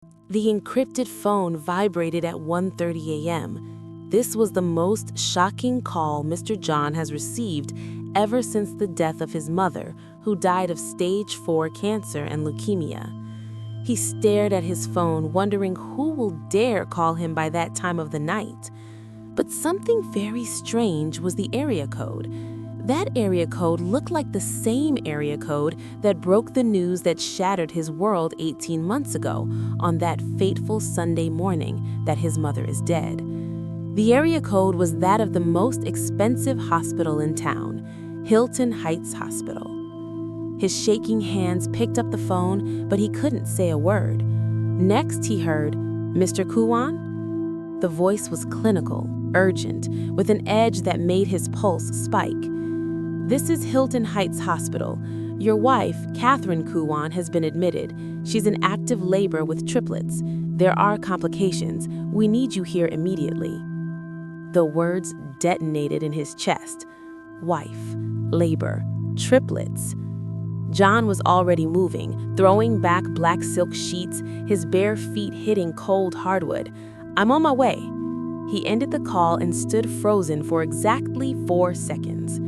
The encrypted phone vibrated at 1:30 a.m. This was the most shocking call Mr. John has received ever since the death of his mother, who died of stage 4 cancer and leukemia. He stared at his phone, wondering who will dare call him by that time of the night. But something very strange was the area code. That area code looked like the same area code that broke the news that shattered his world 18 months ago, on that fateful Sunday morning that his mother is dead. The area code was that of the most expensive hospital in town, Hillton Heights Hospital. His shaking hands picked up the phone, but he couldn't say a word. Next, he heard, "Mr. Kuwon?" The voice was clinical, urgent, with an edge that made his pulse spike. "This is Hillton Heights Hospital. Your wife, Catherine Kuwon, has been admitted. She's in active labor with triplets. There are complications. We need you here immediately." The words detonated in his chest. Wife, labor, triplets. John was already moving, throwing back black silk sheets, his bare feet hitting cold hardwood. "I'm on my way." He ended the call and stood frozen for exactly 4 seconds.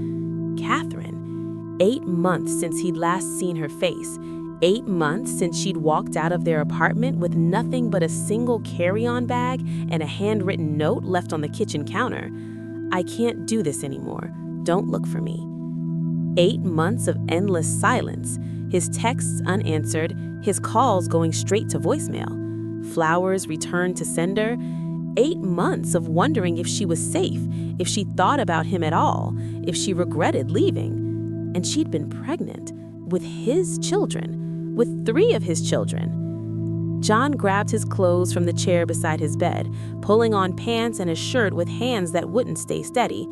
Catherine. 8 months since he'd last seen her face. 8 months since she'd walked out of their apartment with nothing but a single carry-on bag and a handwritten note left on the kitchen counter. "I can't do this anymore. Don't look for me." 8 months of endless silence, his texts unanswered, his calls going straight to voicemail. Flowers returned to sender. 8 months of wondering if she was safe, if she thought about him at all, if she regretted leaving. And she'd been pregnant, with his children, with 3 of his children. John grabbed his clothes from the chair beside his bed, pulling on pants and a shirt with hands that wouldn't stay steady.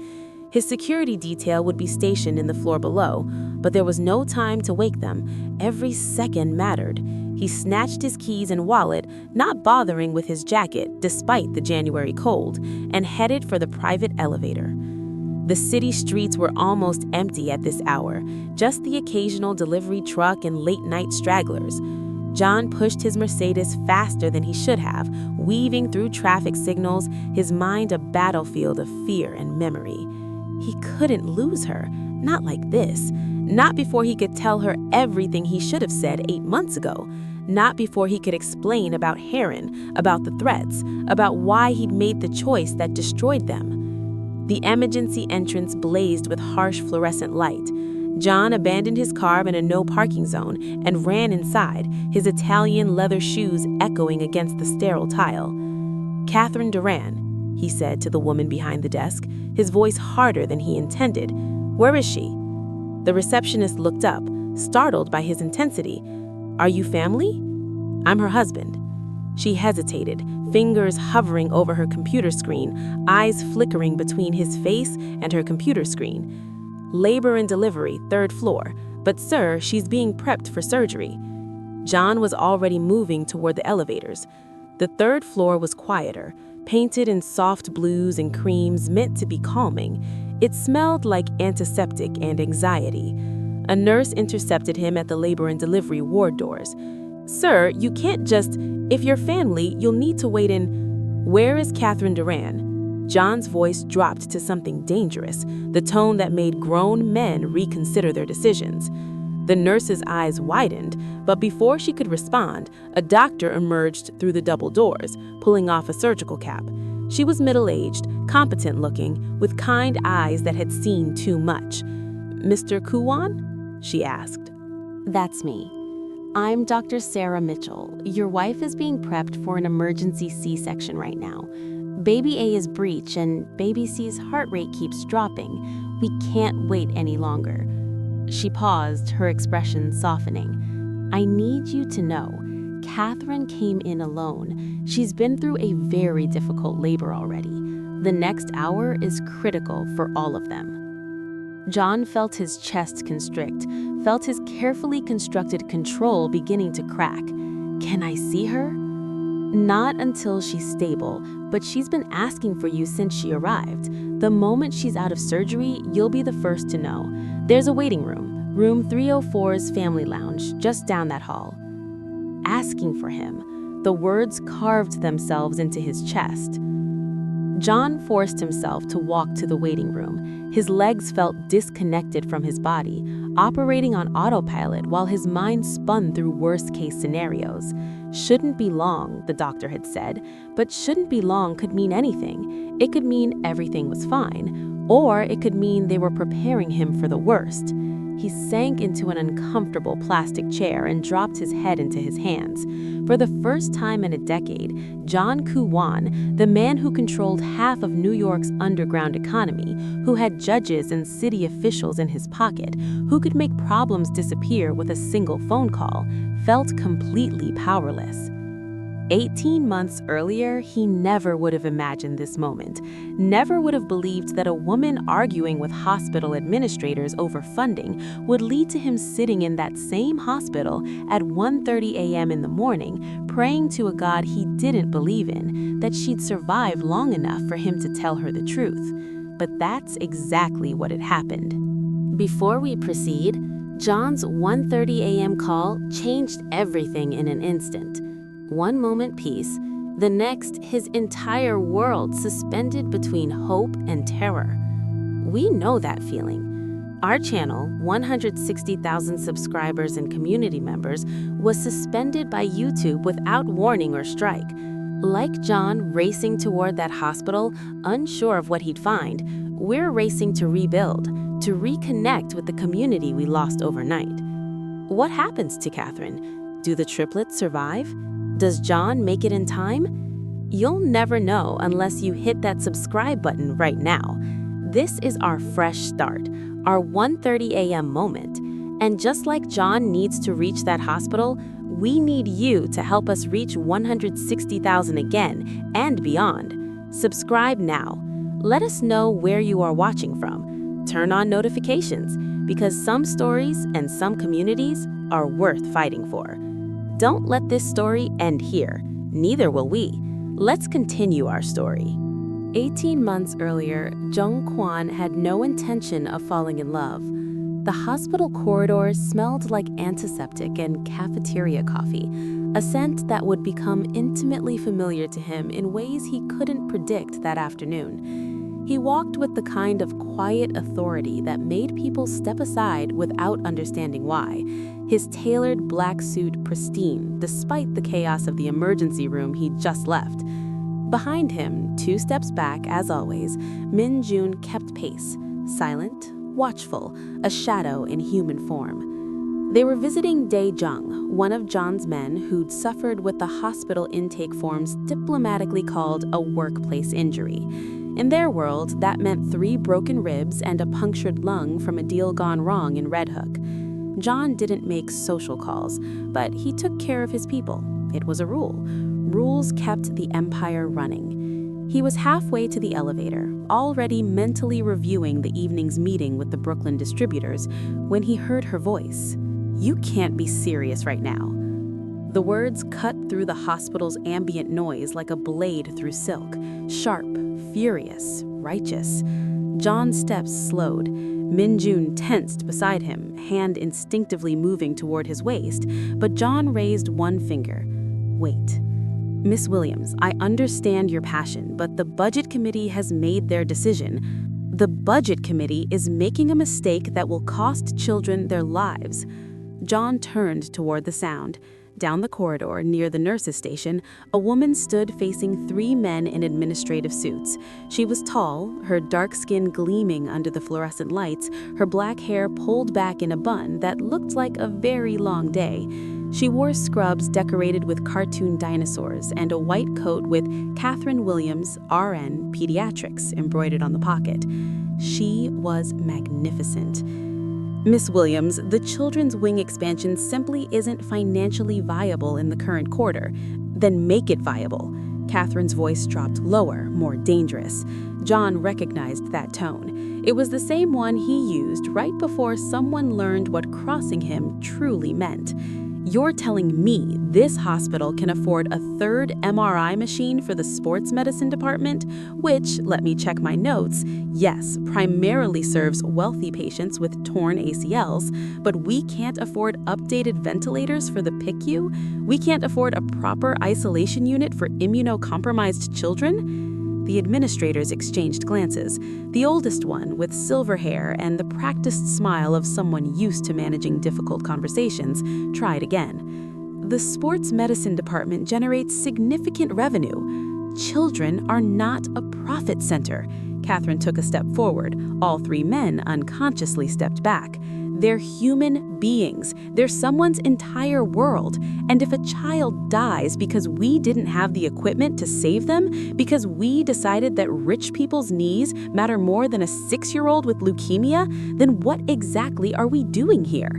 His security detail would be stationed in the floor below, but there was no time to wake them. Every second mattered. He snatched his keys and wallet, not bothering with his jacket despite the January cold, and headed for the private elevator. The city streets were almost empty at this hour, just the occasional delivery truck and late-night stragglers. John pushed his Mercedes faster than he should have, weaving through traffic signals, his mind a battlefield of fear and memory. He couldn't lose her, not like this. Not before he could tell her everything he should have said 8 months ago. Not before he could explain about Heron, about the threats, about why he'd made the choice that destroyed them. The emergency entrance blazed with harsh fluorescent light. John abandoned his car in a no-parking zone and ran inside, his Italian leather shoes echoing against the sterile tile. "Catherine Duran," he said to the woman behind the desk, his voice harder than he intended. "Where is she?" The receptionist looked up, startled by his intensity. "Are you family?" "I'm her husband." She hesitated, fingers hovering over her computer screen, eyes flickering between his face and her computer screen. "Labor and delivery, 3rd floor. But sir, she's being prepped for surgery." John was already moving toward the elevators. The 3rd floor was quieter, painted in soft blues and creams meant to be calming. It smelled like antiseptic and anxiety. A nurse intercepted him at the labor and delivery ward doors. "Sir, you can't just, if you're family, you'll need to wait in." "Where is Catherine Duran?" John's voice dropped to something dangerous, the tone that made grown men reconsider their decisions. The nurse's eyes widened, but before she could respond, a doctor emerged through the double doors, pulling off a surgical cap. She was middle-aged, competent-looking, with kind eyes that had seen too much. "Mr. Kuwon?" she asked. "That's me. I'm Dr. Sarah Mitchell. Your wife is being prepped for an emergency C-section right now. Baby A is breech and baby C's heart rate keeps dropping. We can't wait any longer." She paused, her expression softening. "I need you to know, Catherine came in alone. She's been through a very difficult labor already. The next hour is critical for all of them." John felt his chest constrict, felt his carefully constructed control beginning to crack. "Can I see her?" "Not until she's stable, but she's been asking for you since she arrived. The moment she's out of surgery, you'll be the first to know. There's a waiting room, room 304's family lounge, just down that hall." Asking for him. The words carved themselves into his chest. John forced himself to walk to the waiting room. His legs felt disconnected from his body, operating on autopilot while his mind spun through worst-case scenarios. Shouldn't be long, the doctor had said, but shouldn't be long could mean anything. It could mean everything was fine, or it could mean they were preparing him for the worst. He sank into an uncomfortable plastic chair and dropped his head into his hands. For the first time in a decade, John Kuwon, the man who controlled half of New York's underground economy, who had judges and city officials in his pocket, who could make problems disappear with a single phone call, felt completely powerless. 18 months earlier, he never would have imagined this moment, never would have believed that a woman arguing with hospital administrators over funding would lead to him sitting in that same hospital at 1:30 a.m. in the morning, praying to a God he didn't believe in, that she'd survive long enough for him to tell her the truth. But that's exactly what had happened. Before we proceed, John's 1:30 a.m. call changed everything in an instant. One moment peace, the next his entire world suspended between hope and terror. We know that feeling. Our channel, 160,000 subscribers and community members, was suspended by YouTube without warning or strike. Like John racing toward that hospital, unsure of what he'd find, we're racing to rebuild, to reconnect with the community we lost overnight. What happens to Catherine? Do the triplets survive? Does John make it in time? You'll never know unless you hit that subscribe button right now. This is our fresh start, our 1:30 a.m. moment. And just like John needs to reach that hospital, we need you to help us reach 160,000 again and beyond. Subscribe now. Let us know where you are watching from. Turn on notifications, because some stories and some communities are worth fighting for. Don't let this story end here. Neither will we. Let's continue our story. 18 months earlier, Jung Kwon had no intention of falling in love. The hospital corridors smelled like antiseptic and cafeteria coffee, a scent that would become intimately familiar to him in ways he couldn't predict that afternoon. He walked with the kind of quiet authority that made people step aside without understanding why, his tailored black suit pristine despite the chaos of the emergency room he'd just left. Behind him, 2 steps back as always, Min Jun kept pace, silent, watchful, a shadow in human form. They were visiting Dae Jung, one of John's men who'd suffered with the hospital intake forms diplomatically called a workplace injury. In their world, that meant 3 broken ribs and a punctured lung from a deal gone wrong in Red Hook. John didn't make social calls, but he took care of his people. It was a rule. Rules kept the empire running. He was halfway to the elevator, already mentally reviewing the evening's meeting with the Brooklyn distributors, when he heard her voice. "You can't be serious right now." The words cut through the hospital's ambient noise like a blade through silk, sharp, furious, righteous. John's steps slowed. Min Jun tensed beside him, hand instinctively moving toward his waist, but John raised one finger. "Wait. Miss Williams, I understand your passion, but the Budget Committee has made their decision. The Budget Committee is making a mistake that will cost children their lives." John turned toward the sound. Down the corridor, near the nurses' station, a woman stood facing 3 men in administrative suits. She was tall, her dark skin gleaming under the fluorescent lights, her black hair pulled back in a bun that looked like a very long day. She wore scrubs decorated with cartoon dinosaurs and a white coat with Catherine Williams, RN, Pediatrics, embroidered on the pocket. She was magnificent. "Miss Williams, the children's wing expansion simply isn't financially viable in the current quarter. Then make it viable." Catherine's voice dropped lower, more dangerous. John recognized that tone. It was the same one he used right before someone learned what crossing him truly meant. You're telling me this hospital can afford a third MRI machine for the sports medicine department, which, let me check my notes, yes, primarily serves wealthy patients with torn ACLs, but we can't afford updated ventilators for the PICU? We can't afford a proper isolation unit for immunocompromised children? The administrators exchanged glances. The oldest one, with silver hair and the practiced smile of someone used to managing difficult conversations, tried again. The sports medicine department generates significant revenue. Children are not a profit center. Catherine took a step forward. All three men unconsciously stepped back. They're human beings. They're someone's entire world. And if a child dies because we didn't have the equipment to save them, because we decided that rich people's knees matter more than a 6-year-old with leukemia, then what exactly are we doing here?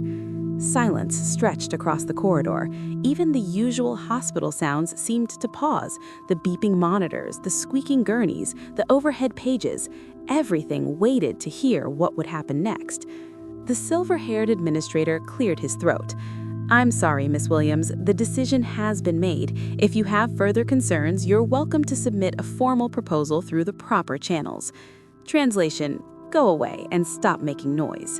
Silence stretched across the corridor. Even the usual hospital sounds seemed to pause. The beeping monitors, the squeaking gurneys, the overhead pages. Everything waited to hear what would happen next. The silver-haired administrator cleared his throat. "I'm sorry, Miss Williams, the decision has been made. If you have further concerns, you're welcome to submit a formal proposal through the proper channels." Translation: go away and stop making noise.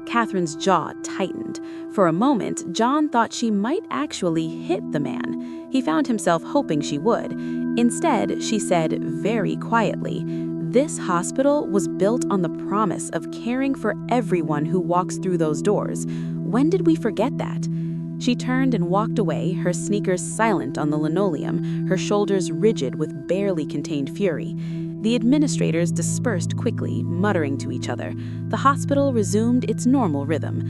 Catherine's jaw tightened. For a moment, John thought she might actually hit the man. He found himself hoping she would. Instead, she said very quietly, "This hospital was built on the promise of caring for everyone who walks through those doors. When did we forget that?" She turned and walked away, her sneakers silent on the linoleum, her shoulders rigid with barely contained fury. The administrators dispersed quickly, muttering to each other. The hospital resumed its normal rhythm.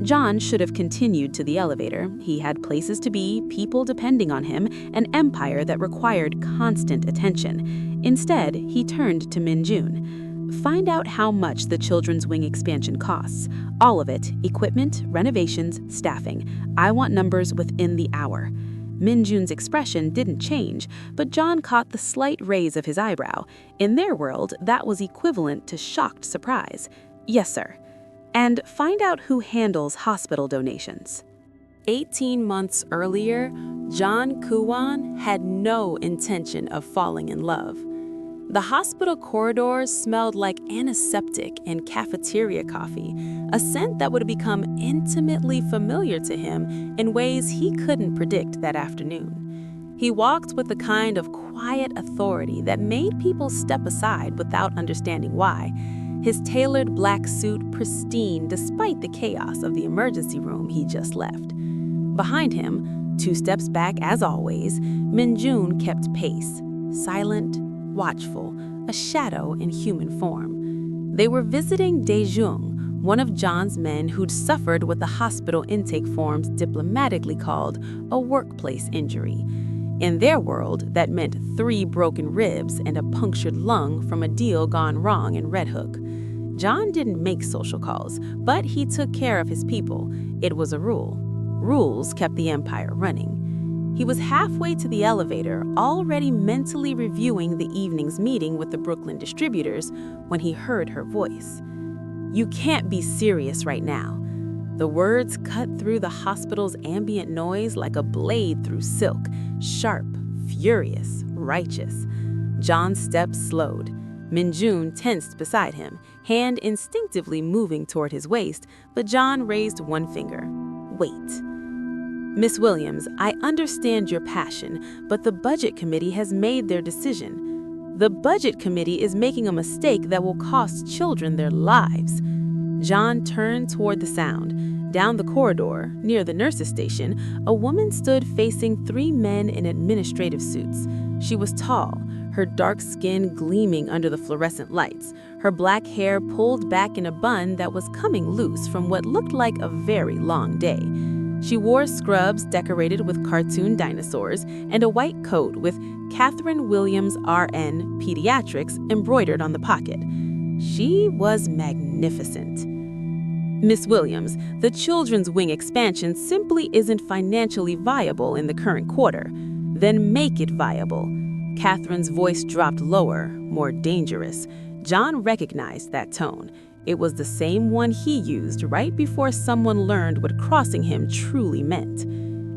John should have continued to the elevator. He had places to be, people depending on him, an empire that required constant attention. Instead, he turned to Min-jun. "Find out how much the children's wing expansion costs. All of it, equipment, renovations, staffing. I want numbers within the hour." Min-jun's expression didn't change, but John caught the slight raise of his eyebrow. In their world, that was equivalent to shocked surprise. "Yes, sir." "And find out who handles hospital donations." 18 months earlier, John Kuwon had no intention of falling in love. The hospital corridors smelled like antiseptic and cafeteria coffee, a scent that would become intimately familiar to him in ways he couldn't predict that afternoon. He walked with the kind of quiet authority that made people step aside without understanding why. His tailored black suit pristine despite the chaos of the emergency room he just left. Behind him, 2 steps back as always, Min-jun kept pace, silent, watchful, a shadow in human form. They were visiting Dae-jung, one of John's men who'd suffered what the hospital intake forms diplomatically called a workplace injury. In their world, that meant 3 broken ribs and a punctured lung from a deal gone wrong in Red Hook. John didn't make social calls, but he took care of his people. It was a rule. Rules kept the empire running. He was halfway to the elevator, already mentally reviewing the evening's meeting with the Brooklyn distributors, when he heard her voice. "You can't be serious right now." The words cut through the hospital's ambient noise like a blade through silk, sharp, furious, righteous. John's steps slowed. Min-jun tensed beside him, hand instinctively moving toward his waist, but John raised one finger. "Wait." "Miss Williams, I understand your passion, but the Budget Committee has made their decision. The Budget Committee is making a mistake that will cost children their lives." John turned toward the sound. Down the corridor, near the nurse's station, a woman stood facing 3 men in administrative suits. She was tall, her dark skin gleaming under the fluorescent lights, her black hair pulled back in a bun that was coming loose from what looked like a very long day. She wore scrubs decorated with cartoon dinosaurs and a white coat with Catherine Williams, RN, Pediatrics embroidered on the pocket. She was magnificent. "Miss Williams, the children's wing expansion simply isn't financially viable in the current quarter. Then make it viable." Catherine's voice dropped lower, more dangerous. John recognized that tone. It was the same one he used right before someone learned what crossing him truly meant.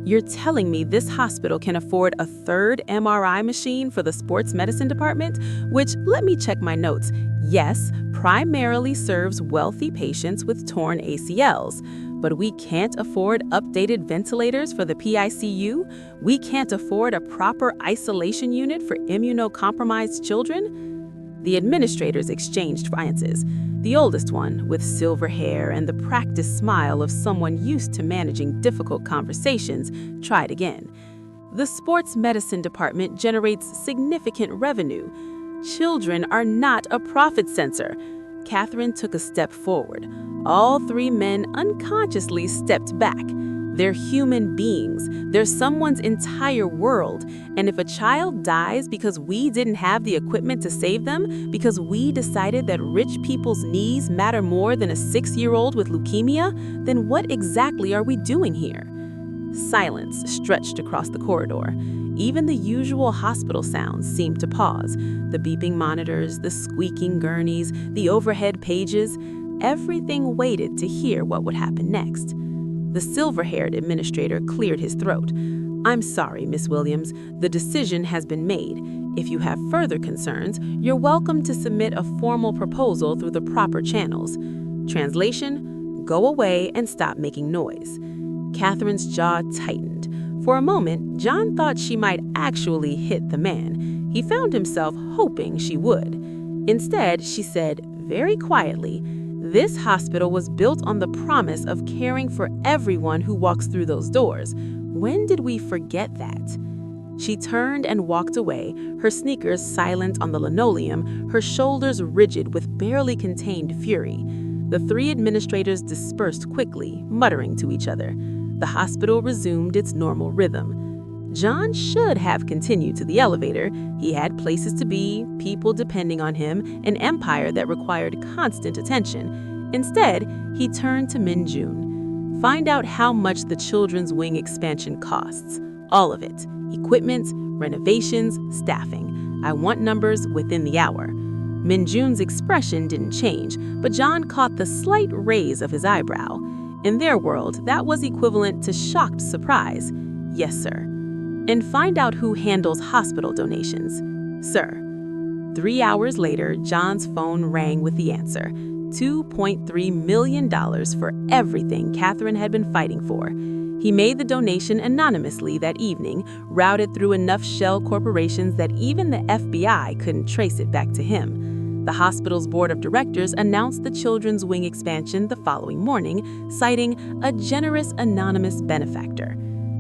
You're telling me this hospital can afford a third MRI machine for the sports medicine department, which, let me check my notes, yes, primarily serves wealthy patients with torn ACLs. But we can't afford updated ventilators for the PICU? We can't afford a proper isolation unit for immunocompromised children? The administrators exchanged glances. The oldest one, with silver hair and the practiced smile of someone used to managing difficult conversations, tried again. The sports medicine department generates significant revenue. Children are not a profit center. Catherine took a step forward. All three men unconsciously stepped back. They're human beings. They're someone's entire world. And if a child dies because we didn't have the equipment to save them, because we decided that rich people's knees matter more than a 6-year-old with leukemia, then what exactly are we doing here? Silence stretched across the corridor. Even the usual hospital sounds seemed to pause. The beeping monitors, the squeaking gurneys, the overhead pages. Everything waited to hear what would happen next. The silver-haired administrator cleared his throat. I'm sorry, Miss Williams. The decision has been made. If you have further concerns, you're welcome to submit a formal proposal through the proper channels. Translation: go away and stop making noise. Catherine's jaw tightened. For a moment, John thought she might actually hit the man. He found himself hoping she would. Instead, she said, very quietly, this hospital was built on the promise of caring for everyone who walks through those doors. When did we forget that? She turned and walked away, her sneakers silent on the linoleum, her shoulders rigid with barely contained fury. The three administrators dispersed quickly, muttering to each other. The hospital resumed its normal rhythm. John should have continued to the elevator. He had places to be, people depending on him, an empire that required constant attention. Instead, he turned to Min-jun. Find out how much the children's wing expansion costs. All of it. Equipment, renovations, staffing. I want numbers within the hour. Min-jun's expression didn't change, but John caught the slight raise of his eyebrow. In their world, that was equivalent to shocked surprise. Yes, sir. And find out who handles hospital donations. Sir. 3 hours later, John's phone rang with the answer. $2.3 million for everything Catherine had been fighting for. He made the donation anonymously that evening, routed through enough shell corporations that even the FBI couldn't trace it back to him. The hospital's board of directors announced the children's wing expansion the following morning, citing a generous anonymous benefactor.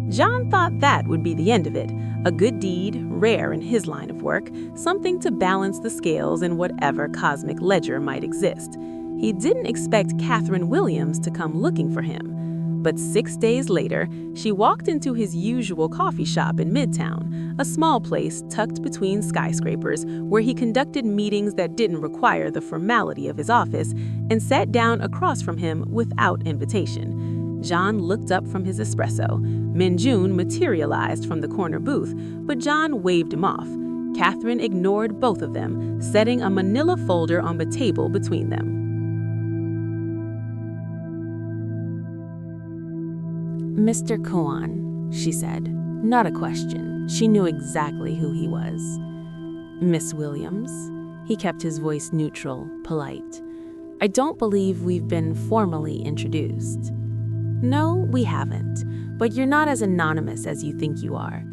John thought that would be the end of it, a good deed, rare in his line of work, something to balance the scales in whatever cosmic ledger might exist. He didn't expect Catherine Williams to come looking for him. But 6 days later, she walked into his usual coffee shop in Midtown, a small place tucked between skyscrapers where he conducted meetings that didn't require the formality of his office, and sat down across from him without invitation. John looked up from his espresso. Min-jun materialized from the corner booth, but John waved him off. Catherine ignored both of them, setting a manila folder on the table between them. Mr. Kuwon, she said. Not a question. She knew exactly who he was. Miss Williams. He kept his voice neutral, polite. I don't believe we've been formally introduced. No, we haven't, but you're not as anonymous as you think you are.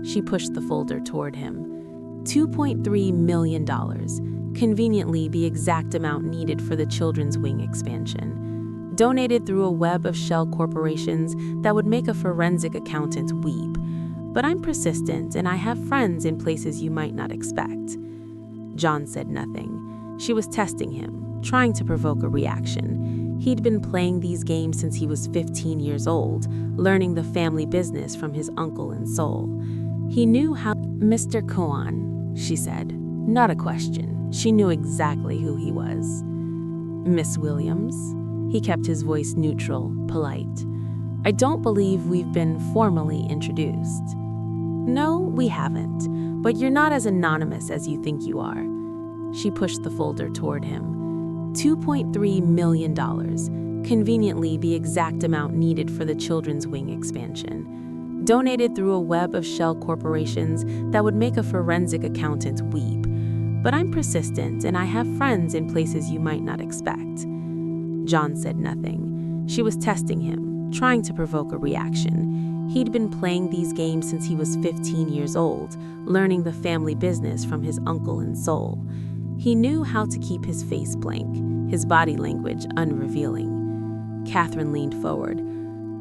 She pushed the folder toward him. $2.3 million, conveniently the exact amount needed for the children's wing expansion. Donated through a web of shell corporations that would make a forensic accountant weep. But I'm persistent, and I have friends in places you might not expect. John said nothing. She was testing him, trying to provoke a reaction. He'd been playing these games since he was 15 years old, learning the family business from his uncle in Seoul. He knew how... Mr. Kuwon, she said. Not a question. She knew exactly who he was. Miss Williams. He kept his voice neutral, polite. I don't believe we've been formally introduced. No, we haven't, but you're not as anonymous as you think you are. She pushed the folder toward him. $2.3 million, conveniently the exact amount needed for the children's wing expansion. donated through a web of shell corporations that would make a forensic accountant weep. But I'm persistent, and I have friends in places you might not expect." John said nothing. She was testing him, trying to provoke a reaction. He'd been playing these games since he was 15 years old, learning the family business from his uncle in Seoul. He knew how to keep his face blank, his body language unrevealing. Catherine leaned forward.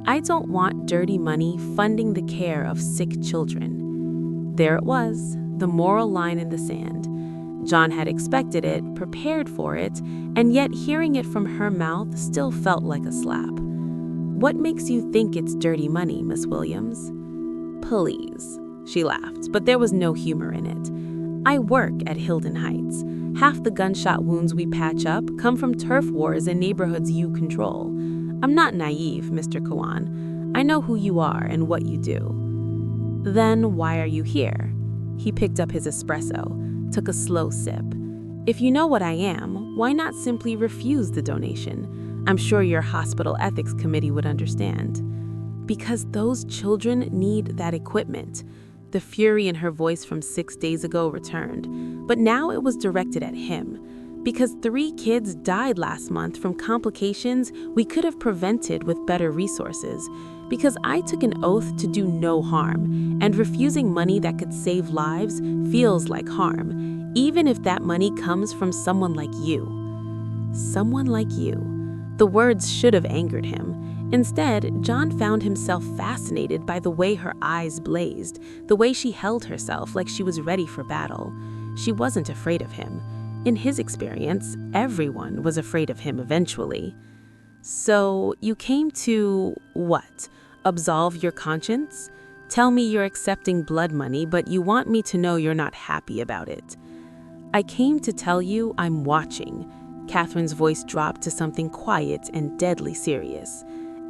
"I don't want dirty money funding the care of sick children." There it was, the moral line in the sand. John had expected it, prepared for it, and yet hearing it from her mouth still felt like a slap. "What makes you think it's dirty money, Miss Williams?" "Please," she laughed, but there was no humor in it. "I work at Hillton Heights. Half the gunshot wounds we patch up come from turf wars in neighborhoods you control. I'm not naive, Mr. Kuwon. I know who you are and what you do." "Then why are you here?" He picked up his espresso, took a slow sip. "If you know what I am, why not simply refuse the donation? I'm sure your hospital ethics committee would understand." "Because those children need that equipment." The fury in her voice from 6 days ago returned, but now it was directed at him. "Because 3 kids died last month from complications we could have prevented with better resources. Because I took an oath to do no harm, and refusing money that could save lives feels like harm, even if that money comes from someone like you." Someone like you. The words should have angered him. Instead, John found himself fascinated by the way her eyes blazed, the way she held herself like she was ready for battle. She wasn't afraid of him. In his experience, everyone was afraid of him eventually. "So, you came to, what? Absolve your conscience? Tell me you're accepting blood money, but you want me to know you're not happy about it." "I came to tell you I'm watching." Catherine's voice dropped to something quiet and deadly serious.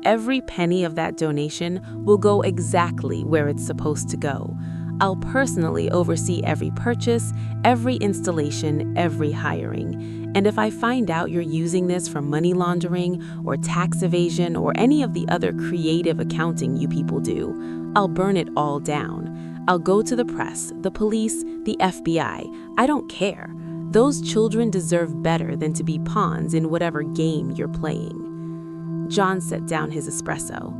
"Every penny of that donation will go exactly where it's supposed to go. I'll personally oversee every purchase, every installation, every hiring. And if I find out you're using this for money laundering or tax evasion or any of the other creative accounting you people do, I'll burn it all down. I'll go to the press, the police, the FBI. I don't care. Those children deserve better than to be pawns in whatever game you're playing." John set down his espresso.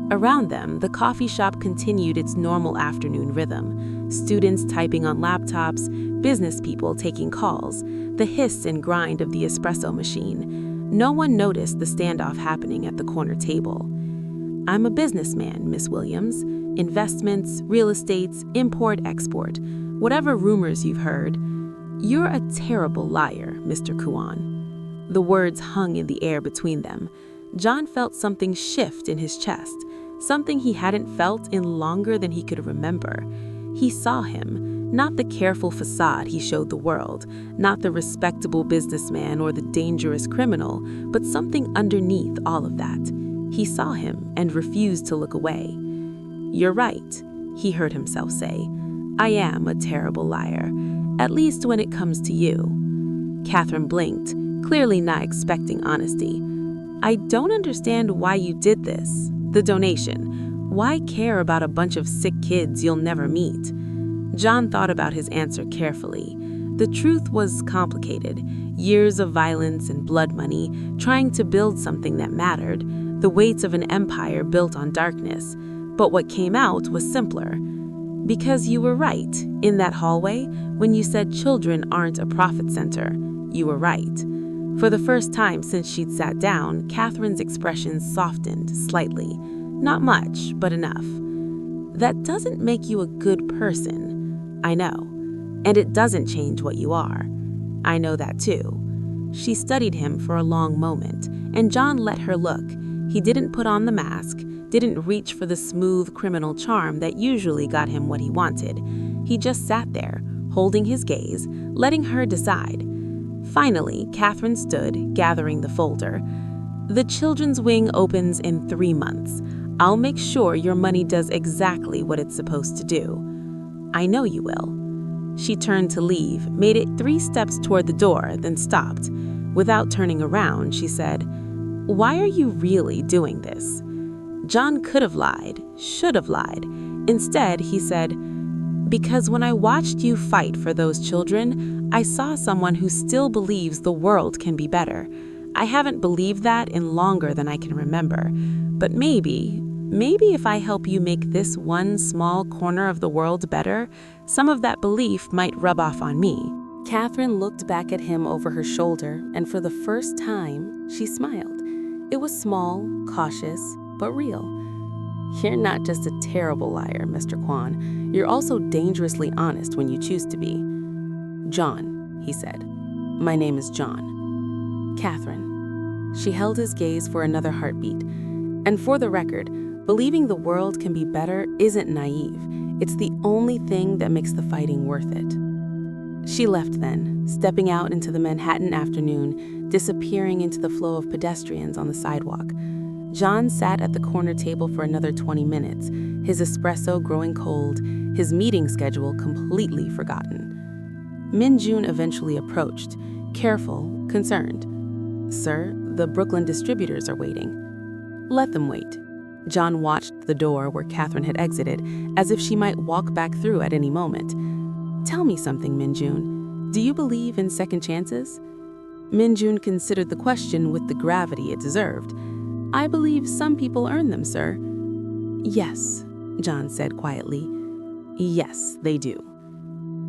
Around them, the coffee shop continued its normal afternoon rhythm. Students typing on laptops, business people taking calls, the hiss and grind of the espresso machine. No one noticed the standoff happening at the corner table. "I'm a businessman, Miss Williams. Investments, real estates, import-export, whatever rumors you've heard. You're a terrible liar, Mr. Kuwon." The words hung in the air between them. John felt something shift in his chest, something he hadn't felt in longer than he could remember. He saw him, not the careful facade he showed the world, not the respectable businessman or the dangerous criminal, but something underneath all of that. He saw him and refused to look away. "You're right," he heard himself say. "I am a terrible liar, at least when it comes to you." Catherine blinked, clearly not expecting honesty. "I don't understand why you did this. The donation. Why care about a bunch of sick kids you'll never meet?" John thought about his answer carefully. The truth was complicated. Years of violence and blood money, trying to build something that mattered, the weights of an empire built on darkness. But what came out was simpler. "Because you were right, in that hallway, when you said children aren't a profit center. You were right." For the first time since she'd sat down, Catherine's expression softened slightly. Not much, but enough. "That doesn't make you a good person. I know. And it doesn't change what you are. I know that too." She studied him for a long moment, and John let her look. He didn't put on the mask, didn't reach for the smooth criminal charm that usually got him what he wanted. He just sat there, holding his gaze, letting her decide. Finally, Catherine stood, gathering the folder. "The children's wing opens in 3 months. I'll make sure your money does exactly what it's supposed to do." "I know you will." She turned to leave, made it 3 steps toward the door, then stopped. Without turning around, she said, "Why are you really doing this?" John could have lied, should have lied. Instead, he said, "Because when I watched you fight for those children, I saw someone who still believes the world can be better. I haven't believed that in longer than I can remember. But maybe if I help you make this one small corner of the world better, some of that belief might rub off on me." Catherine looked back at him over her shoulder, and for the first time, she smiled. It was small, cautious, but real. "You're not just a terrible liar, Mr. Kuwon. You're also dangerously honest when you choose to be." "John," he said. "My name is John." "Catherine." She held his gaze for another heartbeat. "And for the record, believing the world can be better isn't naive. It's the only thing that makes the fighting worth it." She left then, stepping out into the Manhattan afternoon, disappearing into the flow of pedestrians on the sidewalk. John sat at the corner table for another 20 minutes, his espresso growing cold, his meeting schedule completely forgotten. Min-jun eventually approached, careful, concerned. "Sir, the Brooklyn distributors are waiting." "Let them wait." John watched the door where Catherine had exited, as if she might walk back through at any moment. "Tell me something, Min-jun. Do you believe in second chances?" Min-jun considered the question with the gravity it deserved. "I believe some people earn them, sir." "Yes," John said quietly. "Yes, they do."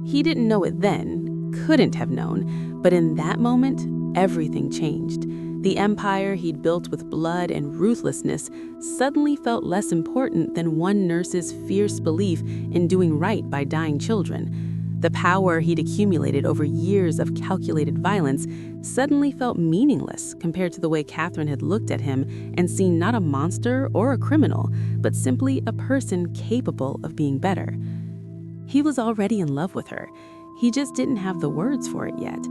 He didn't know it then, couldn't have known, but in that moment, everything changed. The empire he'd built with blood and ruthlessness suddenly felt less important than one nurse's fierce belief in doing right by dying children. The power he'd accumulated over years of calculated violence suddenly felt meaningless compared to the way Catherine had looked at him and seen not a monster or a criminal, but simply a person capable of being better. He was already in love with her. He just didn't have the words for it yet.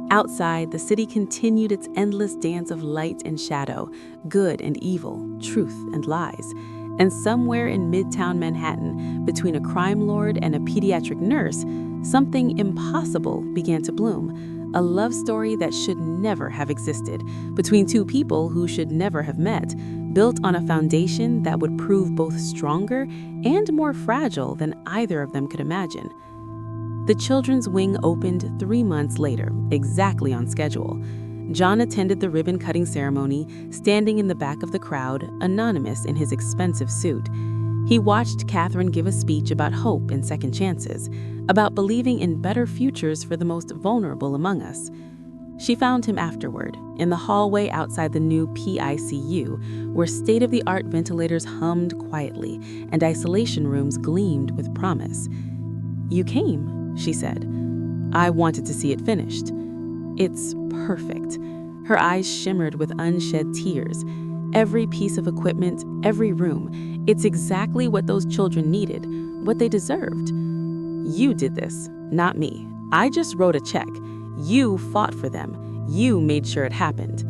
Outside, the city continued its endless dance of light and shadow, good and evil, truth and lies. And somewhere in Midtown Manhattan, between a crime lord and a pediatric nurse, something impossible began to bloom. A love story that should never have existed, between two people who should never have met, built on a foundation that would prove both stronger and more fragile than either of them could imagine. The children's wing opened 3 months later, exactly on schedule. John attended the ribbon-cutting ceremony, standing in the back of the crowd, anonymous in his expensive suit. He watched Catherine give a speech about hope and second chances, about believing in better futures for the most vulnerable among us. She found him afterward, in the hallway outside the new PICU, where state-of-the-art ventilators hummed quietly and isolation rooms gleamed with promise. "You came," she said. "I wanted to see it finished." "It's perfect." Her eyes shimmered with unshed tears. Every piece of equipment, every room, it's exactly what those children needed, what they deserved. "You did this, not me. I just wrote a check. You fought for them. You made sure it happened."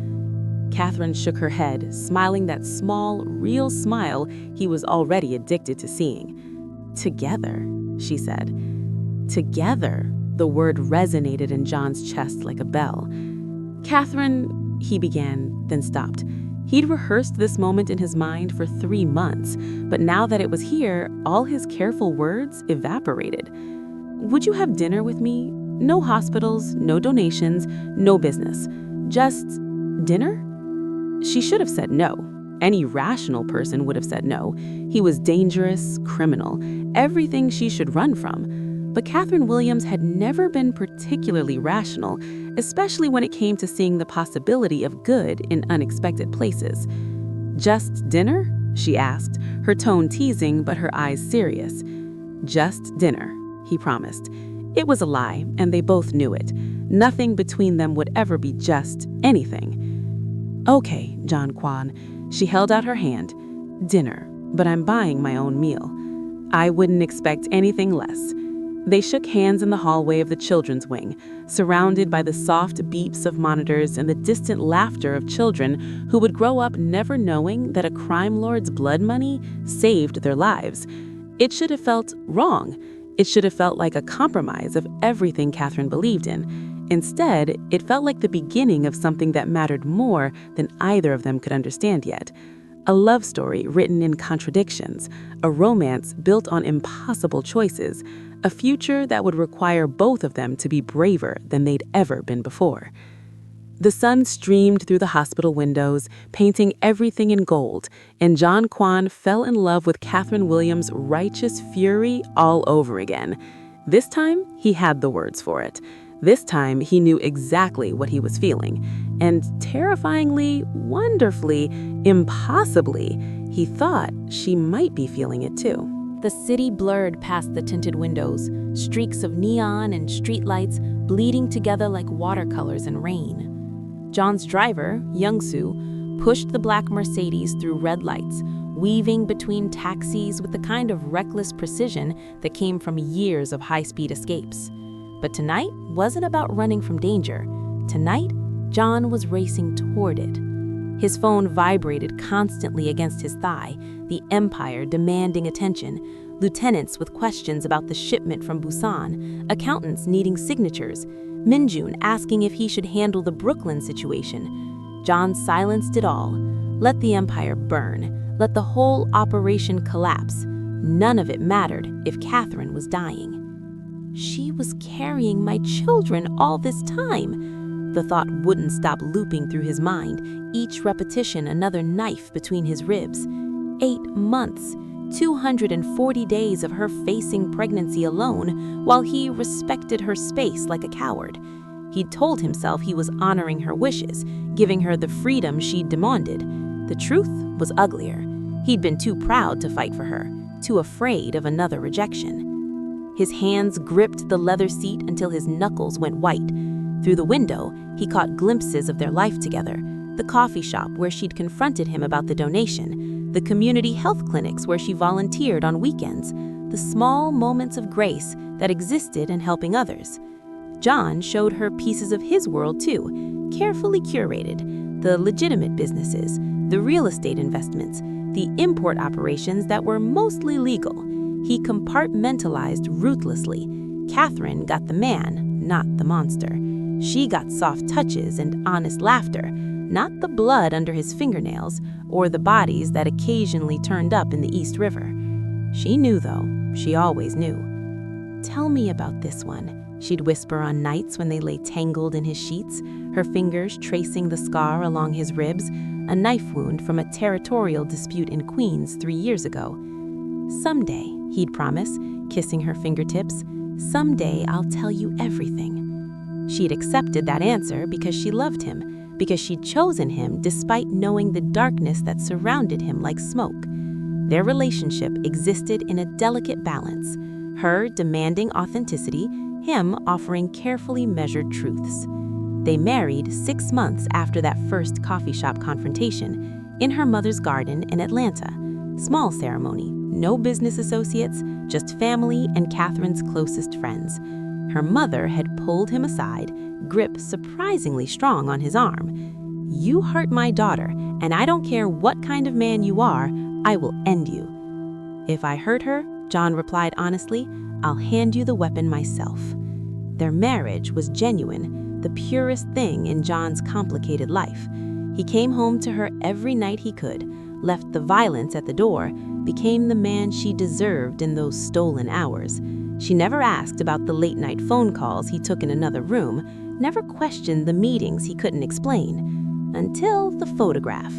Catherine shook her head, smiling that small, real smile he was already addicted to seeing. "Together," she said. "Together." The word resonated in John's chest like a bell. "Catherine," he began, then stopped. He'd rehearsed this moment in his mind for 3 months, but now that it was here, all his careful words evaporated. "Would you have dinner with me? No hospitals, no donations, no business. Just dinner?" She should have said no. Any rational person would have said no. He was dangerous, criminal, everything she should run from. But Catherine Williams had never been particularly rational, especially when it came to seeing the possibility of good in unexpected places. "Just dinner?" she asked, her tone teasing but her eyes serious. "Just dinner," he promised. It was a lie, and they both knew it. Nothing between them would ever be just anything. "Okay, John Kuwon." She held out her hand. "Dinner, but I'm buying my own meal. I wouldn't expect anything less." They shook hands in the hallway of the children's wing, surrounded by the soft beeps of monitors and the distant laughter of children who would grow up never knowing that a crime lord's blood money saved their lives. It should have felt wrong. It should have felt like a compromise of everything Catherine believed in. Instead, it felt like the beginning of something that mattered more than either of them could understand yet. A love story written in contradictions, a romance built on impossible choices, a future that would require both of them to be braver than they'd ever been before. The sun streamed through the hospital windows, painting everything in gold, and John Kuwon fell in love with Catherine Williams' righteous fury all over again. This time, he had the words for it. This time, he knew exactly what he was feeling. And terrifyingly, wonderfully, impossibly, he thought she might be feeling it too. The city blurred past the tinted windows, streaks of neon and streetlights bleeding together like watercolors in rain. John's driver, Young-soo, pushed the black Mercedes through red lights, weaving between taxis with the kind of reckless precision that came from years of high-speed escapes. But tonight wasn't about running from danger. Tonight, John was racing toward it. His phone vibrated constantly against his thigh, the Empire demanding attention, lieutenants with questions about the shipment from Busan, accountants needing signatures, Minjun asking if he should handle the Brooklyn situation. John silenced it all. Let the Empire burn. Let the whole operation collapse. None of it mattered if Catherine was dying. She was carrying my children all this time. The thought wouldn't stop looping through his mind, each repetition another knife between his ribs. 8 months, 240 days of her facing pregnancy alone, while he respected her space like a coward. He'd told himself he was honoring her wishes, giving her the freedom she'd demanded. The truth was uglier. He'd been too proud to fight for her, too afraid of another rejection. His hands gripped the leather seat until his knuckles went white. Through the window, he caught glimpses of their life together, the coffee shop where she'd confronted him about the donation, the community health clinics where she volunteered on weekends, the small moments of grace that existed in helping others. John showed her pieces of his world too, carefully curated, the legitimate businesses, the real estate investments, the import operations that were mostly legal. He compartmentalized ruthlessly. Catherine got the man, not the monster. She got soft touches and honest laughter, not the blood under his fingernails or the bodies that occasionally turned up in the East River. She knew, though. She always knew. "Tell me about this one," she'd whisper on nights when they lay tangled in his sheets, her fingers tracing the scar along his ribs, a knife wound from a territorial dispute in Queens 3 years ago. "Someday," he'd promise, kissing her fingertips, "someday I'll tell you everything." She'd accepted that answer because she loved him, because she'd chosen him despite knowing the darkness that surrounded him like smoke. Their relationship existed in a delicate balance, her demanding authenticity, him offering carefully measured truths. They married 6 months after that first coffee shop confrontation, in her mother's garden in Atlanta. Small ceremony, no business associates, just family and Catherine's closest friends. Her mother had pulled him aside, grip surprisingly strong on his arm. "You hurt my daughter, and I don't care what kind of man you are, I will end you." "If I hurt her," John replied honestly, "I'll hand you the weapon myself." Their marriage was genuine, the purest thing in John's complicated life. He came home to her every night he could, left the violence at the door, became the man she deserved in those stolen hours. She never asked about the late-night phone calls he took in another room, never questioned the meetings he couldn't explain. Until the photograph.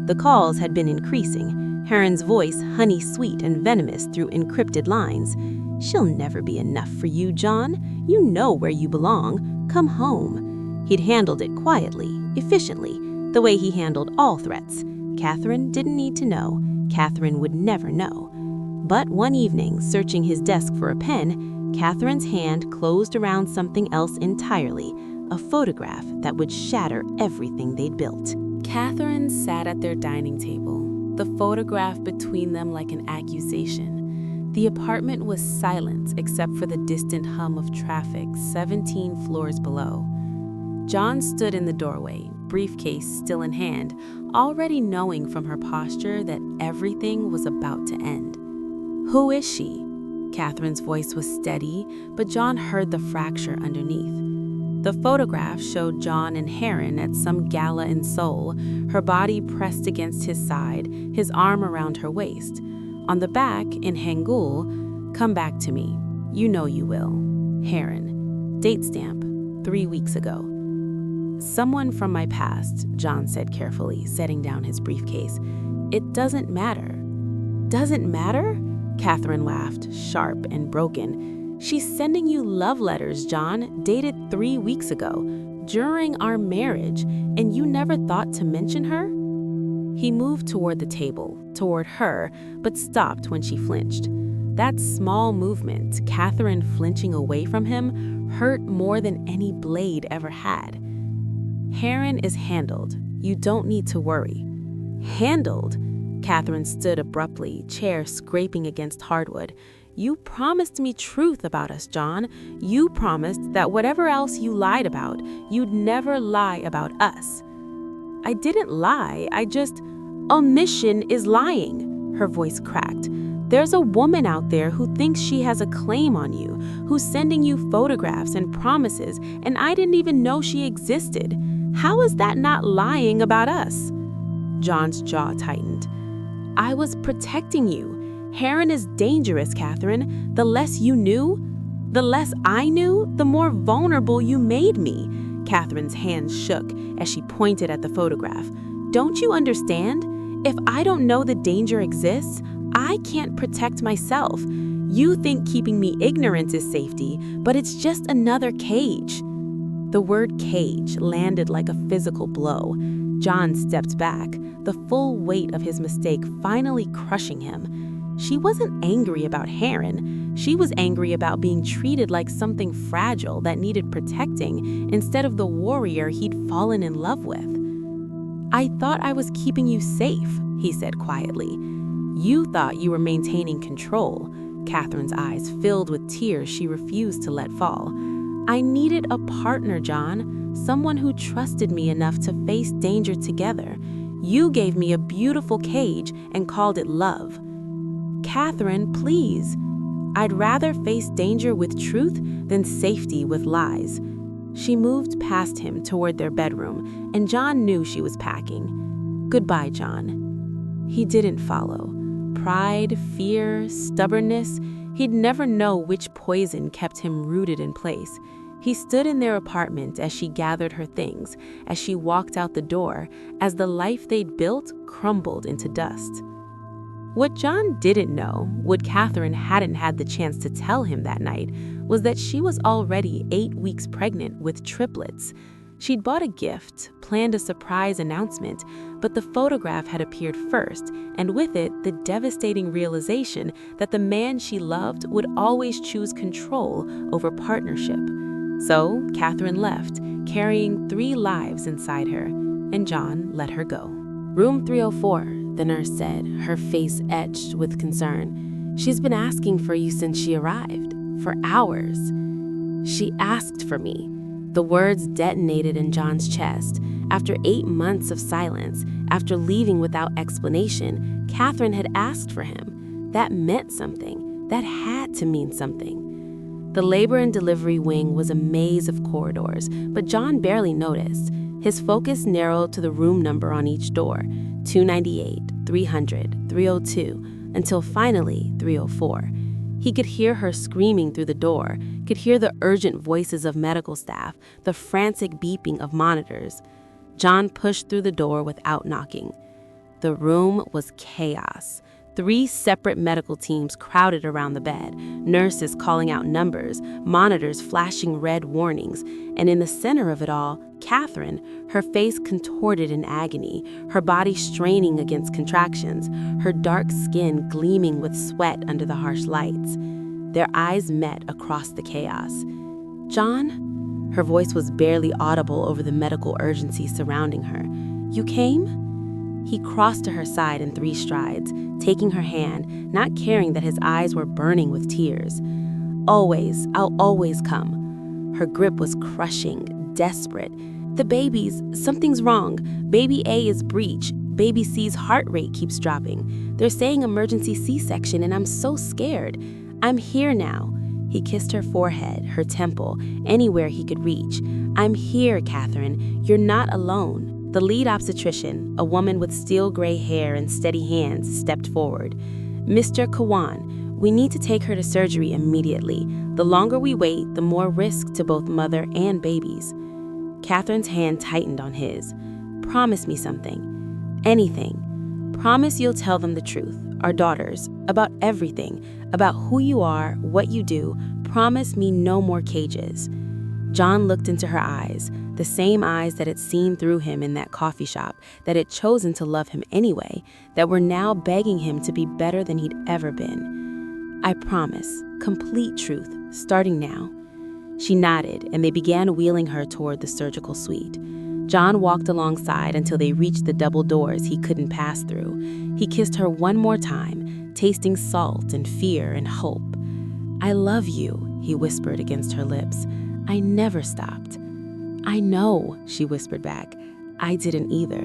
The calls had been increasing, Heron's voice honey-sweet and venomous through encrypted lines. "She'll never be enough for you, John. You know where you belong. Come home." He'd handled it quietly, efficiently, the way he handled all threats. Catherine didn't need to know. Catherine would never know. But one evening, searching his desk for a pen, Catherine's hand closed around something else entirely, a photograph that would shatter everything they'd built. Catherine sat at their dining table, the photograph between them like an accusation. The apartment was silent except for the distant hum of traffic 17 floors below. John stood in the doorway, briefcase still in hand, already knowing from her posture that everything was about to end. "Who is she?" Catherine's voice was steady, but John heard the fracture underneath. The photograph showed John and Heron at some gala in Seoul, her body pressed against his side, his arm around her waist. On the back, in Hangul, "Come back to me. You know you will. Heron." Date stamp, 3 weeks ago. "Someone from my past," John said carefully, setting down his briefcase. "It doesn't matter." "Doesn't matter?" Catherine laughed, sharp and broken. "She's sending you love letters, John, dated 3 weeks ago, during our marriage, and you never thought to mention her?" He moved toward the table, toward her, but stopped when she flinched. That small movement, Catherine flinching away from him, hurt more than any blade ever had. "Heron is handled. You don't need to worry." "Handled?" Catherine stood abruptly, chair scraping against hardwood. "You promised me truth about us, John. You promised that whatever else you lied about, you'd never lie about us." "I didn't lie, Omission is lying," her voice cracked. "There's a woman out there who thinks she has a claim on you, who's sending you photographs and promises, and I didn't even know she existed. How is that not lying about us?" John's jaw tightened. "I was protecting you. Heron is dangerous, Catherine. The less you knew, the less I knew, the more vulnerable you made me." Catherine's hands shook as she pointed at the photograph. "Don't you understand? If I don't know the danger exists, I can't protect myself. You think keeping me ignorant is safety, but it's just another cage." The word cage landed like a physical blow. John stepped back, the full weight of his mistake finally crushing him. She wasn't angry about Heron. She was angry about being treated like something fragile that needed protecting instead of the warrior he'd fallen in love with. "I thought I was keeping you safe," he said quietly. "You thought you were maintaining control." Catherine's eyes filled with tears she refused to let fall. "I needed a partner, John, someone who trusted me enough to face danger together. You gave me a beautiful cage and called it love." "Catherine, please. I'd rather face danger with truth than safety with lies." She moved past him toward their bedroom, and John knew she was packing. "Goodbye, John." He didn't follow. Pride, fear, stubbornness, he'd never know which poison kept him rooted in place. He stood in their apartment as she gathered her things, as she walked out the door, as the life they'd built crumbled into dust. What John didn't know, what Catherine hadn't had the chance to tell him that night, was that she was already 8 weeks pregnant with triplets. She'd bought a gift, planned a surprise announcement, but the photograph had appeared first, and with it, the devastating realization that the man she loved would always choose control over partnership. So, Catherine left, carrying 3 lives inside her, and John let her go. "Room 304, the nurse said, her face etched with concern. "She's been asking for you since she arrived, for hours." "She asked for me." The words detonated in John's chest. After 8 months of silence, after leaving without explanation, Catherine had asked for him. That meant something. That had to mean something. The labor and delivery wing was a maze of corridors, but John barely noticed. His focus narrowed to the room number on each door, 298, 300, 302, until finally 304. He could hear her screaming through the door, could hear the urgent voices of medical staff, the frantic beeping of monitors. John pushed through the door without knocking. The room was chaos. 3 separate medical teams crowded around the bed, nurses calling out numbers, monitors flashing red warnings, and in the center of it all, Catherine, her face contorted in agony, her body straining against contractions, her dark skin gleaming with sweat under the harsh lights. Their eyes met across the chaos. "John?" Her voice was barely audible over the medical urgency surrounding her. "You came?" He crossed to her side in 3 strides, taking her hand, not caring that his eyes were burning with tears. "Always, I'll always come." Her grip was crushing, desperate. "The babies, something's wrong. Baby A is breech. Baby C's heart rate keeps dropping. They're saying emergency C-section and I'm so scared. I'm here now." He kissed her forehead, her temple, anywhere he could reach. "I'm here, Catherine. You're not alone." The lead obstetrician, a woman with steel gray hair and steady hands, stepped forward. "Mr. Kuwon, we need to take her to surgery immediately. The longer we wait, the more risk to both mother and babies." Catherine's hand tightened on his. "Promise me something. Anything. Promise you'll tell them the truth, our daughters, about everything, about who you are, what you do. Promise me no more cages." John looked into her eyes, the same eyes that had seen through him in that coffee shop, that had chosen to love him anyway, that were now begging him to be better than he'd ever been. "I promise, complete truth, starting now." She nodded, and they began wheeling her toward the surgical suite. John walked alongside until they reached the double doors he couldn't pass through. He kissed her one more time, tasting salt and fear and hope. "I love you," he whispered against her lips. "I never stopped." "I know," she whispered back. "I didn't either."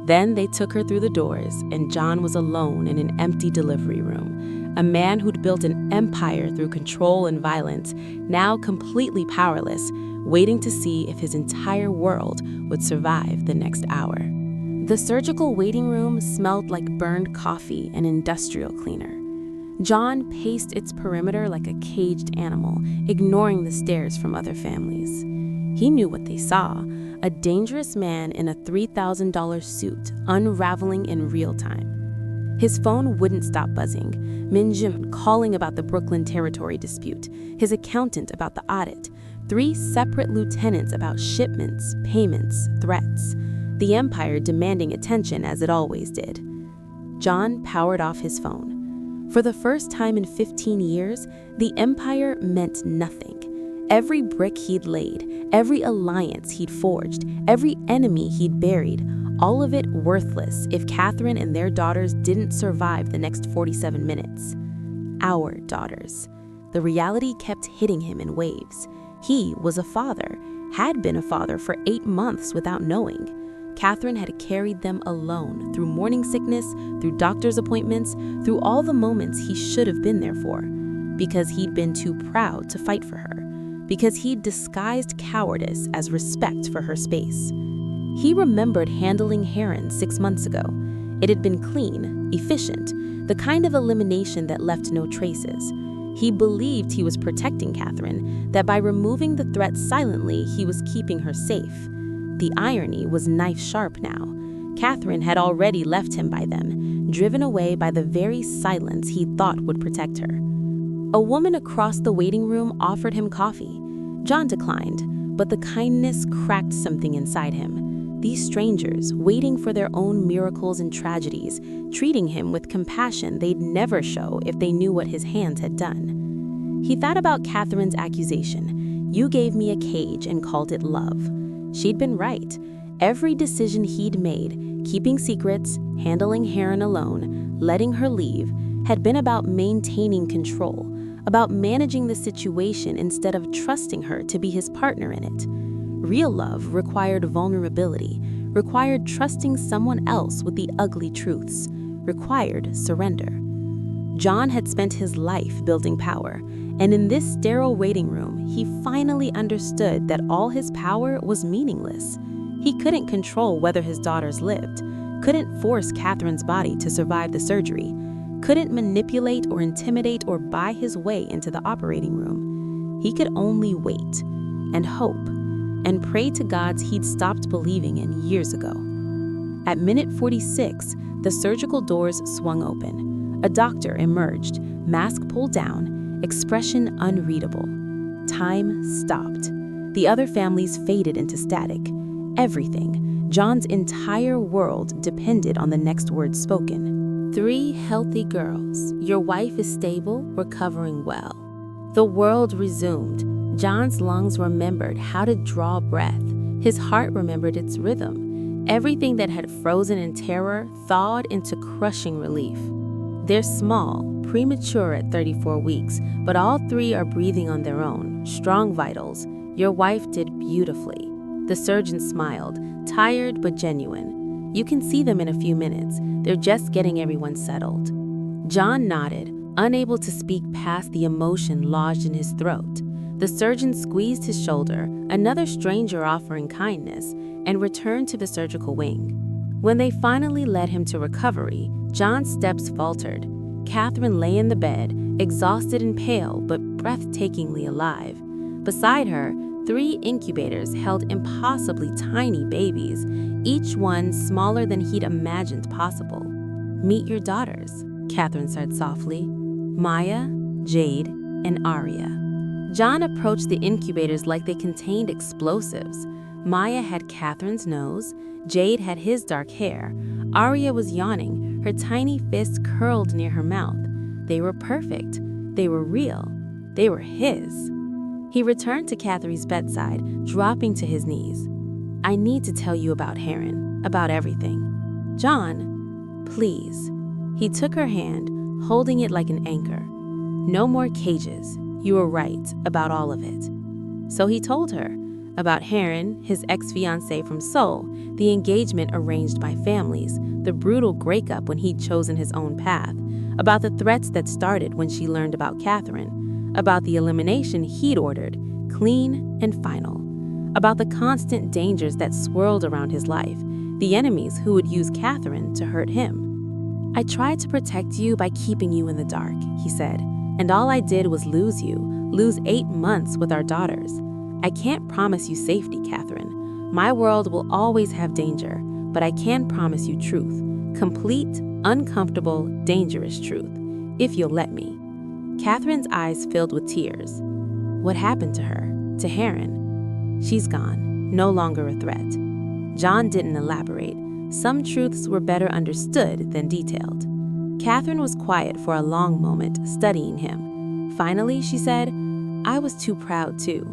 Then they took her through the doors, and John was alone in an empty delivery room. A man who'd built an empire through control and violence, now completely powerless, waiting to see if his entire world would survive the next hour. The surgical waiting room smelled like burned coffee and industrial cleaner. John paced its perimeter like a caged animal, ignoring the stares from other families. He knew what they saw, a dangerous man in a $3,000 suit unraveling in real time. His phone wouldn't stop buzzing. Min-jim calling about the Brooklyn territory dispute, his accountant about the audit, 3 separate lieutenants about shipments, payments, threats. The empire demanding attention as it always did. John powered off his phone. For the first time in 15 years, the empire meant nothing. Every brick he'd laid, every alliance he'd forged, every enemy he'd buried, all of it worthless if Catherine and their daughters didn't survive the next 47 minutes. Our daughters. The reality kept hitting him in waves. He was a father, had been a father for 8 months without knowing. Catherine had carried them alone through morning sickness, through doctor's appointments, through all the moments he should have been there for, because he'd been too proud to fight for her, because he'd disguised cowardice as respect for her space. He remembered handling Heron 6 months ago. It had been clean, efficient, the kind of elimination that left no traces. He believed he was protecting Catherine, that by removing the threat silently, he was keeping her safe. The irony was knife-sharp now. Catherine had already left him by then, driven away by the very silence he thought would protect her. A woman across the waiting room offered him coffee. John declined, but the kindness cracked something inside him. These strangers, waiting for their own miracles and tragedies, treating him with compassion they'd never show if they knew what his hands had done. He thought about Catherine's accusation. "You gave me a cage and called it love." She'd been right. Every decision he'd made, keeping secrets, handling Heron alone, letting her leave, had been about maintaining control, about managing the situation instead of trusting her to be his partner in it. Real love required vulnerability, required trusting someone else with the ugly truths, required surrender. John had spent his life building power, and in this sterile waiting room, he finally understood that all his power was meaningless. He couldn't control whether his daughters lived, couldn't force Catherine's body to survive the surgery, couldn't manipulate or intimidate or buy his way into the operating room. He could only wait and hope and pray to gods he'd stopped believing in years ago. At minute 46, the surgical doors swung open. A doctor emerged, mask pulled down, expression unreadable. Time stopped. The other families faded into static. Everything, John's entire world, depended on the next word spoken. 3 healthy girls. Your wife is stable, recovering well. The world resumed. John's lungs remembered how to draw breath. His heart remembered its rhythm. Everything that had frozen in terror thawed into crushing relief. They're small, premature at 34 weeks, but all 3 are breathing on their own, strong vitals. Your wife did beautifully. The surgeon smiled, tired but genuine. You can see them in a few minutes. They're just getting everyone settled. John nodded, Unable to speak past the emotion lodged in his throat, the surgeon squeezed his shoulder, another stranger offering kindness, and returned to the surgical wing. When they finally led him to recovery, John's steps faltered. Catherine lay in the bed, exhausted and pale but breathtakingly alive. Beside her, 3 incubators held impossibly tiny babies, each one smaller than he'd imagined possible. "Meet your daughters," Catherine said softly. "Maya, Jade, and Arya." John approached the incubators like they contained explosives. Maya had Catherine's nose, Jade had his dark hair, Arya was yawning, her tiny fists curled near her mouth. They were perfect. They were real. They were his. He returned to Catherine's bedside, dropping to his knees. "I need to tell you about Heron, about everything." "John, please." He took her hand, holding it like an anchor. "No more cages. You were right about all of it." So he told her about Heron, his ex-fiancé from Seoul, the engagement arranged by families, the brutal breakup when he'd chosen his own path, about the threats that started when she learned about Catherine, about the elimination he'd ordered, clean and final, about the constant dangers that swirled around his life, the enemies who would use Catherine to hurt him. "I tried to protect you by keeping you in the dark," he said, "and all I did was lose you, lose 8 months with our daughters. I can't promise you safety, Catherine. My world will always have danger, but I can promise you truth, complete, uncomfortable, dangerous truth, if you'll let me." Catherine's eyes filled with tears. What happened to her, to Heron? "She's gone, no longer a threat." John didn't elaborate. Some truths were better understood than detailed. Catherine was quiet for a long moment, studying him. Finally, she said, "I was too proud too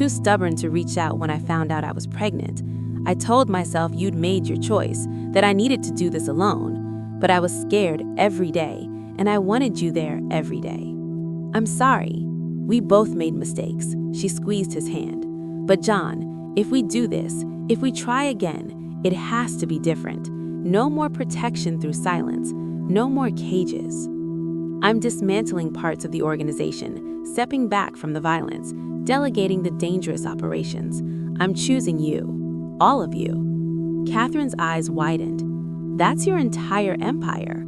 stubborn to reach out when I found out I was pregnant. I told myself you'd made your choice, that I needed to do this alone. But I was scared every day, and I wanted you there every day. I'm sorry. We both made mistakes." She squeezed his hand. "But John, if we do this, if we try again, it has to be different. No more protection through silence. No more cages. I'm dismantling parts of the organization, stepping back from the violence, delegating the dangerous operations. I'm choosing you. All of you." Catherine's eyes widened. "That's your entire empire."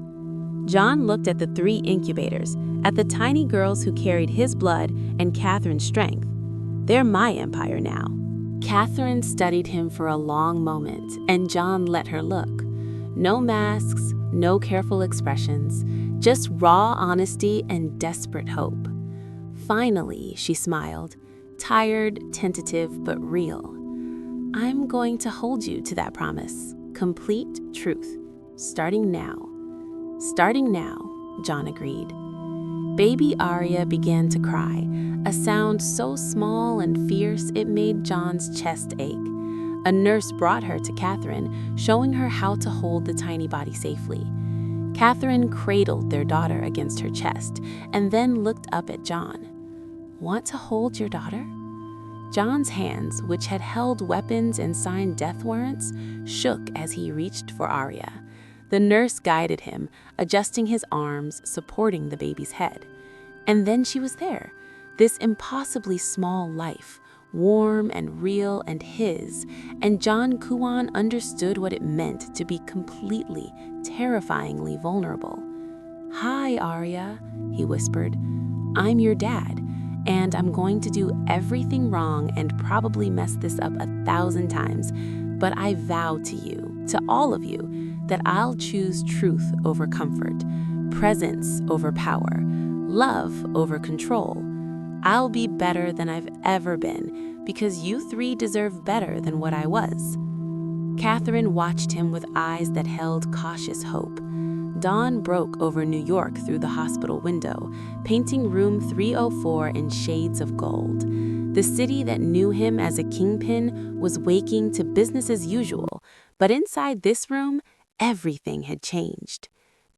John looked at the 3 incubators, at the tiny girls who carried his blood and Catherine's strength. "They're my empire now." Catherine studied him for a long moment, and John let her look. No masks, no careful expressions, just raw honesty and desperate hope. "Finally," she smiled, tired, tentative, but real. "I'm going to hold you to that promise. Complete truth. Starting now." "Starting now," John agreed. Baby Arya began to cry, a sound so small and fierce it made John's chest ache. A nurse brought her to Catherine, showing her how to hold the tiny body safely. Catherine cradled their daughter against her chest and then looked up at John. "Want to hold your daughter?" John's hands, which had held weapons and signed death warrants, shook as he reached for Arya. The nurse guided him, adjusting his arms, supporting the baby's head. And then she was there, this impossibly small life, warm and real and his, and John Kuwon understood what it meant to be completely, terrifyingly vulnerable. "Hi, Arya," he whispered. "I'm your dad, and I'm going to do everything wrong and probably mess this up 1,000 times, but I vow to you, to all of you, that I'll choose truth over comfort, presence over power, love over control. I'll be better than I've ever been, because you 3 deserve better than what I was." Catherine watched him with eyes that held cautious hope. Dawn broke over New York through the hospital window, painting room 304 in shades of gold. The city that knew him as a kingpin was waking to business as usual, but inside this room, everything had changed.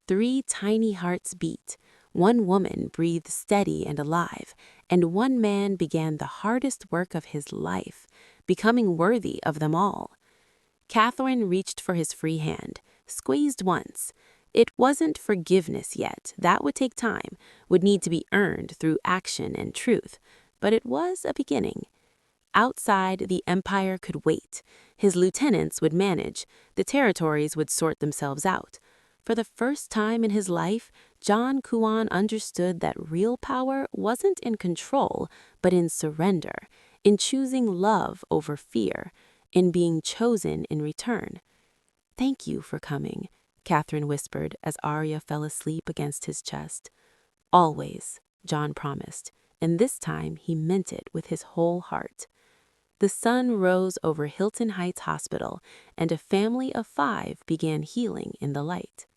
3 tiny hearts beat. One woman breathed steady and alive, and one man began the hardest work of his life, becoming worthy of them all. Catherine reached for his free hand, squeezed once. It wasn't forgiveness yet. That would take time, would need to be earned through action and truth. But it was a beginning. Outside, the empire could wait. His lieutenants would manage. The territories would sort themselves out. For the first time in his life, John Kuwon understood that real power wasn't in control, but in surrender, in choosing love over fear, in being chosen in return. "Thank you for coming," Catherine whispered as Arya fell asleep against his chest. "Always," John promised, and this time he meant it with his whole heart. The sun rose over Hillton Heights Hospital, and a family of 5 began healing in the light.